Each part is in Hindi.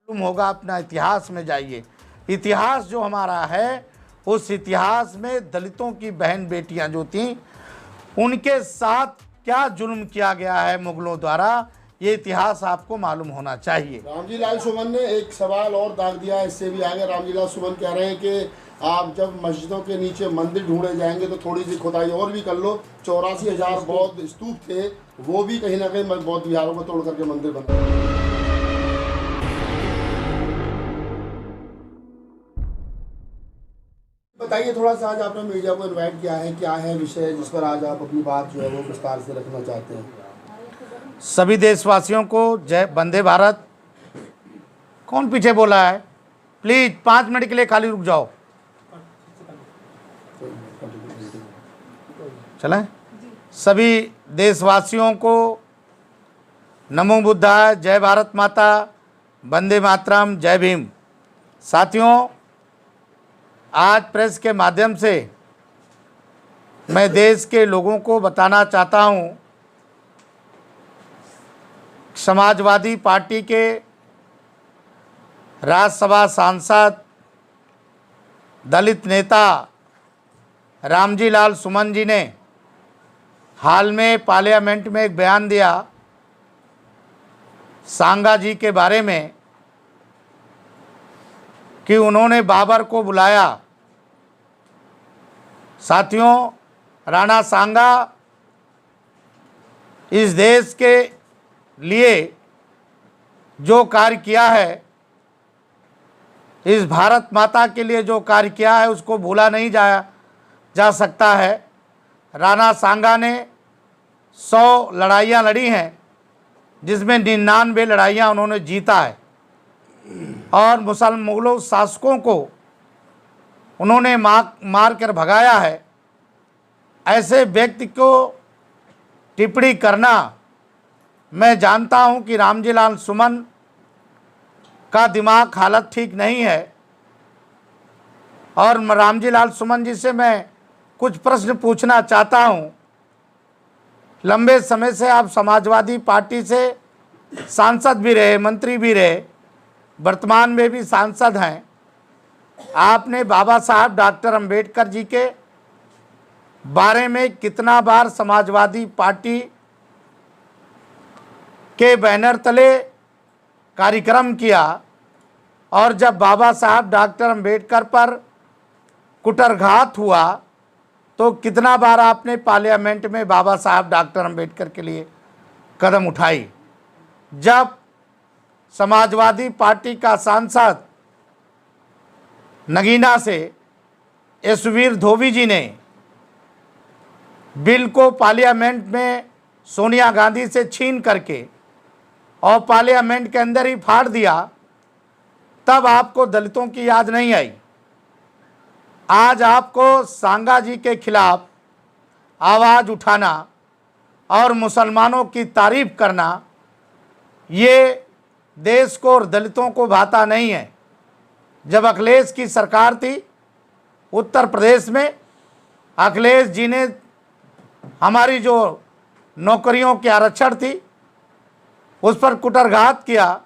मालूम होगा, अपना इतिहास में जाइए। इतिहास जो हमारा है, उस इतिहास में दलितों की बहन बेटियां जो थीं, उनके साथ क्या जुल्म किया गया है मुगलों द्वारा, ये इतिहास आपको मालूम होना चाहिए। रामजी लाल सुमन ने एक सवाल और दाग दिया, इससे भी आगे रामजी लाल सुमन कह रहे हैं कि आप जब मस्जिदों के नीचे मंदिर ढूंढे जाएंगे तो थोड़ी सी खुदाई और भी कर लो। 84,000 बौद्ध स्तूप थे, वो भी कहीं ना कहीं बौद्ध विहारों को तोड़ करके मंदिर बने। बताइए थोड़ा सा, आज आपने मीडिया को इनवाइट किया है, क्या है विषय जिस पर आज आप अपनी बात जो है वो विस्तार से रखना चाहते हैं? सभी देशवासियों को जय वंदे भारत। कौन पीछे बोला है? प्लीज 5 मिनट के लिए खाली रुक जाओ। चलें? सभी देशवासियों को नमो बुद्धाय, जय भारत माता, वंदे मातरम, जय भीम। साथियों, आज प्रेस के माध्यम से मैं देश के लोगों को बताना चाहता हूं, समाजवादी पार्टी के राज्यसभा सांसद दलित नेता रामजी लाल सुमन जी ने हाल में पार्लियामेंट में एक बयान दिया सांगा जी के बारे में कि उन्होंने बाबर को बुलाया। साथियों, राणा सांगा इस देश के लिए जो कार्य किया है, इस भारत माता के लिए जो कार्य किया है, उसको भूला नहीं जा सकता है। राणा सांगा ने 100 लड़ाइयाँ लड़ी हैं, जिसमें 99 लड़ाइयाँ उन्होंने जीता है और मुगलों शासकों को उन्होंने मार कर भगाया है। ऐसे व्यक्ति को टिप्पणी करना, मैं जानता हूं कि रामजी लाल सुमन का दिमाग हालत ठीक नहीं है और रामजी लाल सुमन जी से मैं कुछ प्रश्न पूछना चाहता हूं। लंबे समय से आप समाजवादी पार्टी से सांसद भी रहे, मंत्री भी रहे, वर्तमान में भी सांसद हैं। आपने बाबा साहब डॉक्टर अंबेडकर जी के बारे में कितना बार समाजवादी पार्टी के बैनर तले कार्यक्रम किया, और जब बाबा साहब डॉक्टर अंबेडकर पर कुटरघात हुआ तो कितना बार आपने पार्लियामेंट में बाबा साहब डॉक्टर अंबेडकर के लिए कदम उठाई। जब समाजवादी पार्टी का सांसद नगीना से यशवीर धोबी जी ने बिल को पार्लियामेंट में सोनिया गांधी से छीन करके और पार्लियामेंट के अंदर ही फाड़ दिया, तब आपको दलितों की याद नहीं आई। आज आपको सांगा जी के खिलाफ आवाज़ उठाना और मुसलमानों की तारीफ करना, ये देश को और दलितों को भाता नहीं है। जब अखिलेश की सरकार थी उत्तर प्रदेश में, अखिलेश जी ने हमारी जो नौकरियों के आरक्षण थी उस पर कुटरघात किया।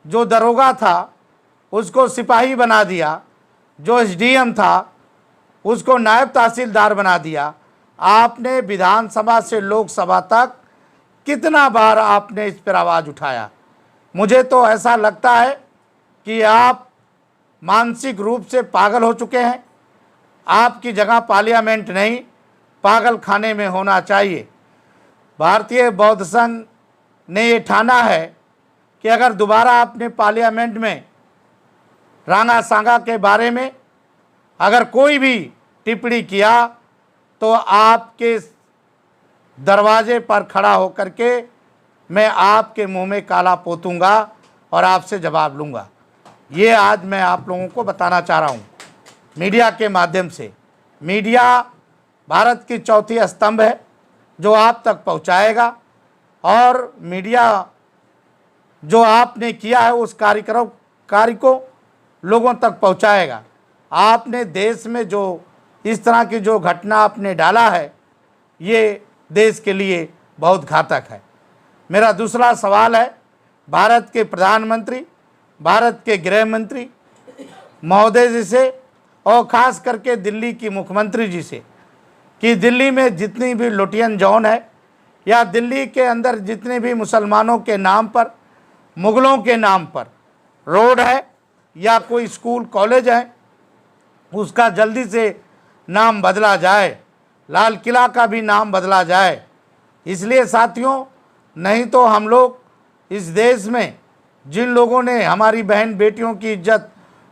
जो दरोगा था उसको सिपाही बना दिया, जो एसडीएम था उसको नायब तहसीलदार बना दिया। आपने विधानसभा से लोकसभा तक कितना बार आपने इस पर आवाज़ उठाया। मुझे तो ऐसा लगता है कि आप मानसिक रूप से पागल हो चुके हैं। आपकी जगह पार्लियामेंट नहीं, पागल खाने में होना चाहिए। भारतीय बौद्ध संघ ने ये ठाना है कि अगर दोबारा आपने पार्लियामेंट में राणा सांगा के बारे में अगर कोई भी टिप्पणी किया तो आपके दरवाजे पर खड़ा होकर के मैं आपके मुंह में काला पोतूंगा और आपसे जवाब लूँगा। ये आज मैं आप लोगों को बताना चाह रहा हूँ मीडिया के माध्यम से। मीडिया भारत की चौथी स्तंभ है जो आप तक पहुँचाएगा, और मीडिया जो आपने किया है उस कार्य को लोगों तक पहुँचाएगा। आपने देश में जो इस तरह की जो घटना आपने डाला है, ये देश के लिए बहुत घातक है। मेरा दूसरा सवाल है, भारत के प्रधानमंत्री भारत के गृह मंत्री महोदय जी से और ख़ास करके दिल्ली की मुख्यमंत्री जी से कि दिल्ली में जितनी भी लुटियन जोन है या दिल्ली के अंदर जितने भी मुसलमानों के नाम पर, मुग़लों के नाम पर रोड है या कोई स्कूल कॉलेज है, उसका जल्दी से नाम बदला जाए, लाल किला का भी नाम बदला जाए। इसलिए साथियों, नहीं तो हम लोग इस देश में जिन लोगों ने हमारी बहन बेटियों की इज्जत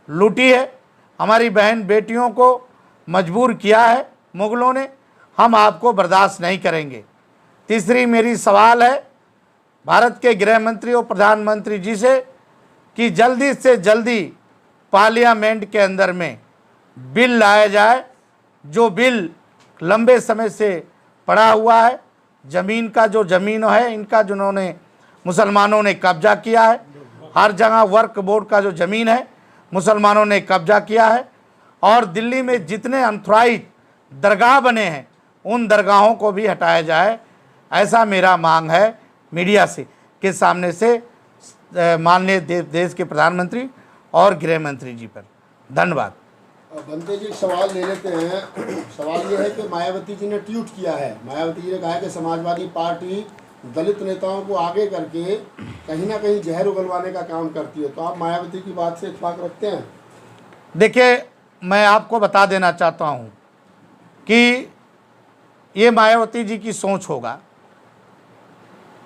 लूटी है, हमारी बहन बेटियों को मजबूर किया है मुग़लों ने, हम आपको बर्दाश्त नहीं करेंगे। तीसरी मेरी सवाल है भारत के गृह मंत्री और प्रधानमंत्री जी से कि जल्दी से जल्दी पार्लियामेंट के अंदर में बिल लाया जाए, जो बिल लंबे समय से पड़ा हुआ है। ज़मीन का जो ज़मीन है इनका, जिन्होंने मुसलमानों ने कब्जा किया है, हर जगह वक्फ बोर्ड का जो ज़मीन है मुसलमानों ने कब्जा किया है। और दिल्ली में जितने अनथराइज दरगाह बने हैं उन दरगाहों को भी हटाया जाए, ऐसा मेरा मांग है मीडिया से के सामने से माननीय देश के प्रधानमंत्री और गृह मंत्री जी पर। धन्यवाद। बनते जी एक सवाल ले लेते हैं। सवाल ये है कि मायावती जी ने ट्वीट किया है, मायावती जी ने कहा है कि समाजवादी पार्टी दलित नेताओं को आगे करके कहीं ना कहीं जहर उगलवाने का काम करती है, तो आप मायावती की बात से इत्तेफाक रखते हैं? देखिए, मैं आपको बता देना चाहता हूँ कि ये मायावती जी की सोच होगा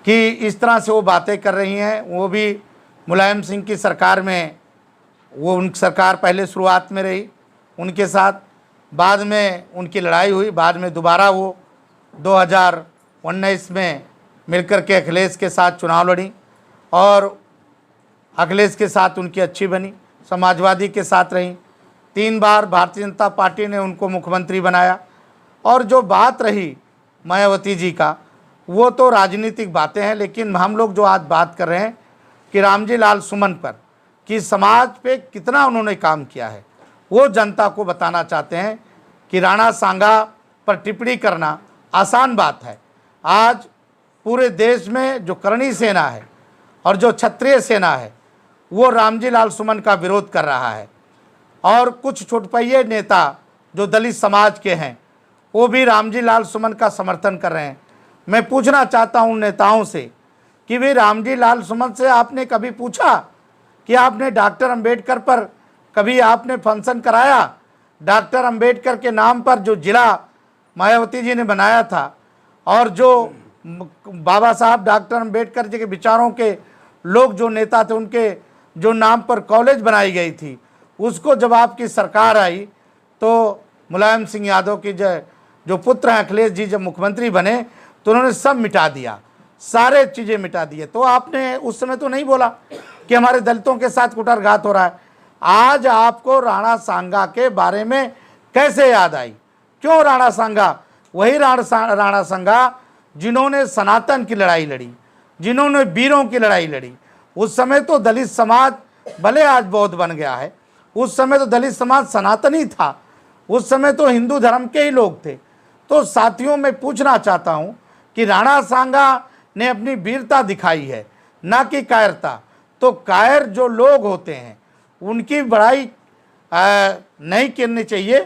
कि इस तरह से वो बातें कर रही हैं। वो भी मुलायम सिंह की सरकार में, वो उनकी सरकार पहले शुरुआत में रही उनके साथ, बाद में उनकी लड़ाई हुई, बाद में दोबारा वो 2019 में मिलकर के अखिलेश के साथ चुनाव लड़ी और अखिलेश के साथ उनकी अच्छी बनी, समाजवादी के साथ रही। 3 बार भारतीय जनता पार्टी ने उनको मुख्यमंत्री बनाया। और जो बात रही मायावती जी का, वो तो राजनीतिक बातें हैं, लेकिन हम लोग जो आज बात कर रहे हैं कि रामजी लाल सुमन पर कि समाज पे कितना उन्होंने काम किया है, वो जनता को बताना चाहते हैं कि राणा सांगा पर टिप्पणी करना आसान बात है। आज पूरे देश में जो करणी सेना है और जो क्षत्रिय सेना है वो रामजी लाल सुमन का विरोध कर रहा है, और कुछ छुटपैये नेता जो दलित समाज के हैं वो भी रामजी लाल सुमन का समर्थन कर रहे हैं। मैं पूछना चाहता हूं नेताओं से कि वे रामजी लाल सुमन से आपने कभी पूछा कि आपने डॉक्टर अंबेडकर पर कभी आपने फंक्शन कराया? डॉक्टर अंबेडकर के नाम पर जो जिला मायावती जी ने बनाया था और जो बाबा साहब डॉक्टर अंबेडकर जी के विचारों के लोग जो नेता थे उनके जो नाम पर कॉलेज बनाई गई थी, उसको जब आपकी सरकार आई तो मुलायम सिंह यादव की जो पुत्र हैं अखिलेश जी जब मुख्यमंत्री बने तो उन्होंने सब मिटा दिया, सारे चीज़ें मिटा दिए। तो आपने उस समय तो नहीं बोला कि हमारे दलितों के साथ कुटरघात हो रहा है। आज आपको राणा सांगा के बारे में कैसे याद आई? क्यों राणा सांगा? वही राणा सांगा जिन्होंने सनातन की लड़ाई लड़ी, जिन्होंने वीरों की लड़ाई लड़ी। उस समय तो दलित समाज भले आज बौद्ध बन गया है, उस समय तो दलित समाज सनातनी था, उस समय तो हिंदू धर्म के ही लोग थे। तो साथियों, मैं पूछना चाहता हूँ कि राणा सांगा ने अपनी वीरता दिखाई है, ना कि कायरता। तो कायर जो लोग होते हैं उनकी बड़ाई नहीं करनी चाहिए,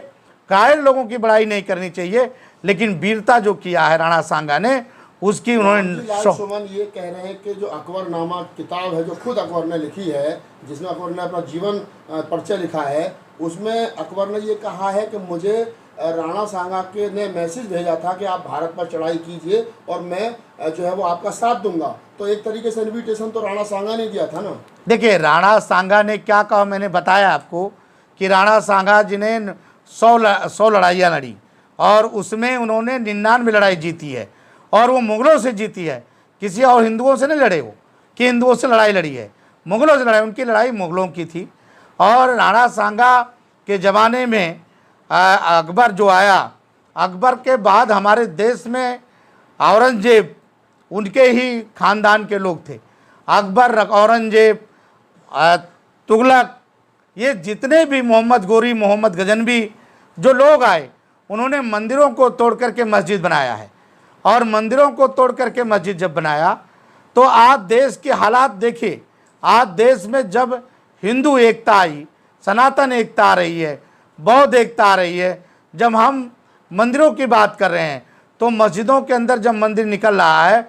कायर लोगों की बड़ाई नहीं करनी चाहिए, लेकिन वीरता जो किया है राणा सांगा ने उसकी उन्होंने। सुमन ये कह रहे हैं कि जो अकबरनामा किताब है जो खुद अकबर ने लिखी है, जिसमें अकबर ने अपना जीवन परिचय लिखा है, उसमें अकबर ने ये कहा है कि मुझे राणा सांगा के ने मैसेज भेजा था कि आप भारत पर चढ़ाई कीजिए और मैं जो है वो आपका साथ दूंगा। तो एक तरीके से इन्विटेशन तो राणा सांगा ने दिया था ना। देखिए, राणा सांगा ने क्या कहा, मैंने बताया आपको कि राणा सांगा जी ने 100 लड़ाइयाँ लड़ी और उसमें उन्होंने 99 लड़ाई जीती है, और वो मुग़लों से जीती है, किसी और हिंदुओं से नहीं लड़े वो कि हिंदुओं से लड़ाई लड़ी है, मुग़लों से लड़ाई, उनकी लड़ाई मुग़लों की थी। और राणा सांगा के ज़माने में अकबर जो आया, अकबर के बाद हमारे देश में औरंगजेब उनके ही ख़ानदान के लोग थे। अकबर, औरंगजेब, तुगलक, ये जितने भी मोहम्मद गोरी, मोहम्मद गजनवी जो लोग आए, उन्होंने मंदिरों को तोड़ करके मस्जिद बनाया है। और मंदिरों को तोड़ करके मस्जिद जब बनाया तो आज देश के हालात देखिए। आज देश में जब हिंदू एकता आई, सनातन एकता आ रही है, बौद्ध एकता आ रही है। जब हम मंदिरों की बात कर रहे हैं तो मस्जिदों के अंदर जब मंदिर निकल रहा है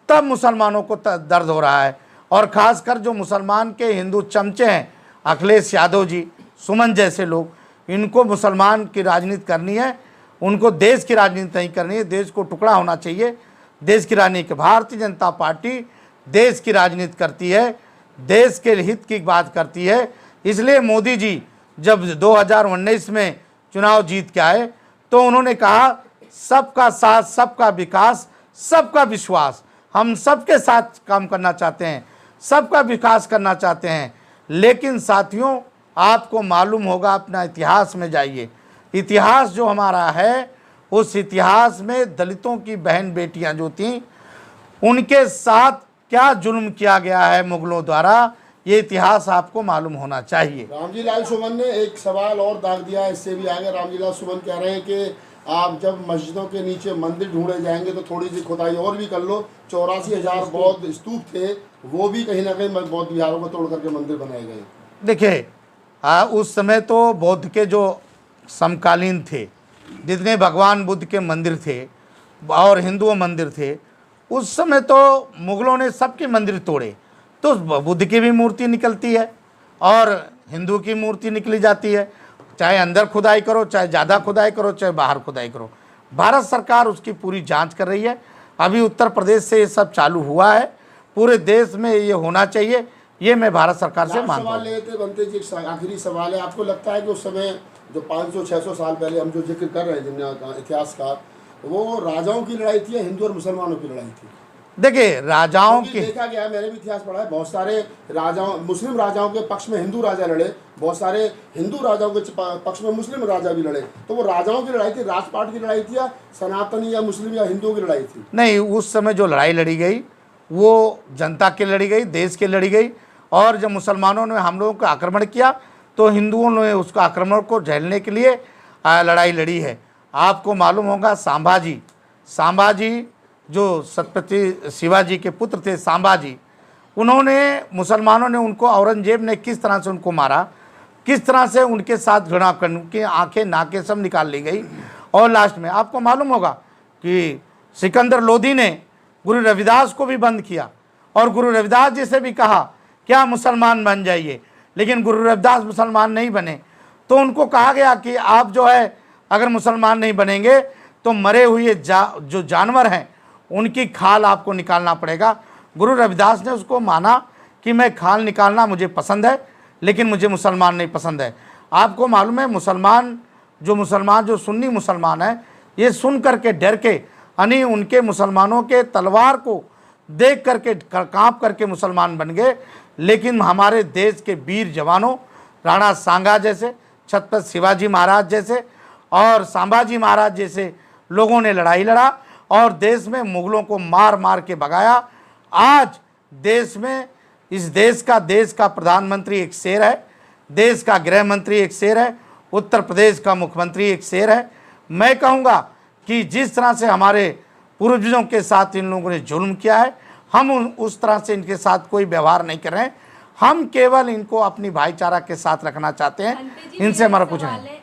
तब मुसलमानों को दर्द हो रहा है। और ख़ासकर जो मुसलमान के हिंदू चमचे हैं, अखिलेश यादव जी, सुमन जैसे लोग, इनको मुसलमान की राजनीति करनी है, उनको देश की राजनीति नहीं करनी है। देश को टुकड़ा होना चाहिए, देश की राजनीति। भारतीय जनता पार्टी देश की राजनीति करती है, देश के हित की बात करती है। इसलिए मोदी जी जब 2019 में चुनाव जीत के आए तो उन्होंने कहा सबका साथ, सबका विकास, सबका विश्वास। हम सबके साथ काम करना चाहते हैं, सबका विकास करना चाहते हैं। लेकिन साथियों, आपको मालूम होगा, अपना इतिहास में जाइए। इतिहास जो हमारा है, उस इतिहास में दलितों की बहन बेटियां जो थीं, उनके साथ क्या जुल्म किया गया है मुगलों द्वारा, ये इतिहास आपको मालूम होना चाहिए। रामजी लाल सुमन ने एक सवाल और दाग दिया, इससे भी आगे रामजी लाल सुमन कह रहे हैं कि आप जब मस्जिदों के नीचे मंदिर ढूंढे जाएंगे तो थोड़ी सी खुदाई और भी कर लो। 84,000 बौद्ध स्तूप थे, वो भी कहीं ना कहीं बौद्ध विहारों को तोड़ करके मंदिर बनाए गए। देखिए, उस समय तो बौद्ध के जो समकालीन थे, जितने भगवान बुद्ध के मंदिर थे और हिंदू मंदिर थे, उस समय तो मुगलों ने सबके मंदिर तोड़े। तो बुद्ध की भी मूर्ति निकलती है और हिंदू की मूर्ति निकली जाती है। चाहे अंदर खुदाई करो, चाहे ज़्यादा खुदाई करो, चाहे बाहर खुदाई करो, भारत सरकार उसकी पूरी जांच कर रही है। अभी उत्तर प्रदेश से ये सब चालू हुआ है, पूरे देश में ये होना चाहिए, ये मैं भारत सरकार से मांगता हूँ। सवाल लेते बनते जी, एक आखिरी सवाल है, आपको लगता है कि उस समय जो 500-600 साल पहले हम जो जिक्र कर रहे हैं इतिहासकार, वो राजाओं की लड़ाई थी या हिंदू और मुसलमानों की लड़ाई थी? देखिए, राजाओं की देखा गया, मैंने भी इतिहास पढ़ा है, बहुत सारे राजाओं, मुस्लिम राजाओं के पक्ष में हिंदू राजा लड़े, बहुत सारे हिंदू राजाओं के पक्ष में मुस्लिम राजा भी लड़े। तो वो राजाओं की लड़ाई थी, राजपाट की लड़ाई थी, या सनातनी या मुस्लिम या हिंदुओं की लड़ाई थी? नहीं, उस समय जो लड़ाई लड़ी गई वो जनता की लड़ी गई, देश की लड़ी गई। और जब मुसलमानों ने हम लोगों का आक्रमण किया तो हिंदुओं ने उसका आक्रमण को झेलने के लिए लड़ाई लड़ी है। आपको मालूम होगा, सांबाजी जो छत्रपति शिवाजी के पुत्र थे, सांबाजी, उन्होंने, मुसलमानों ने उनको, औरंगजेब ने किस तरह से उनको मारा, किस तरह से उनके साथ घृणा करने, उनकी आंखें नाकें सब निकाल ली गई। और लास्ट में आपको मालूम होगा कि सिकंदर लोधी ने गुरु रविदास को भी बंद किया और गुरु रविदास जी से भी कहा क्या मुसलमान बन जाइए, लेकिन गुरु रविदास मुसलमान नहीं बने। तो उनको कहा गया कि आप जो है अगर मुसलमान नहीं बनेंगे तो मरे हुए जो जानवर हैं उनकी खाल आपको निकालना पड़ेगा। गुरु रविदास ने उसको माना कि मैं खाल निकालना मुझे पसंद है, लेकिन मुझे मुसलमान नहीं पसंद है। आपको मालूम है, मुसलमान जो सुन्नी मुसलमान है, ये सुन करके डर के, यानी उनके मुसलमानों के तलवार को देख करके कांप करके मुसलमान बन गए। लेकिन हमारे देश के वीर जवानों, राणा सांगा जैसे, छत्रपति शिवाजी महाराज जैसे और संभाजी महाराज जैसे लोगों ने लड़ाई लड़ा और देश में मुगलों को मार मार के भगाया। आज देश में, इस देश का प्रधानमंत्री एक शेर है, देश का गृह मंत्री एक शेर है, उत्तर प्रदेश का मुख्यमंत्री एक शेर है। मैं कहूँगा कि जिस तरह से हमारे पूर्वजों के साथ इन लोगों ने जुल्म किया है, हम उस तरह से इनके साथ कोई व्यवहार नहीं कर रहे हैं। हम केवल इनको अपनी भाईचारा के साथ रखना चाहते हैं, इनसे हमारा कुछ नहीं।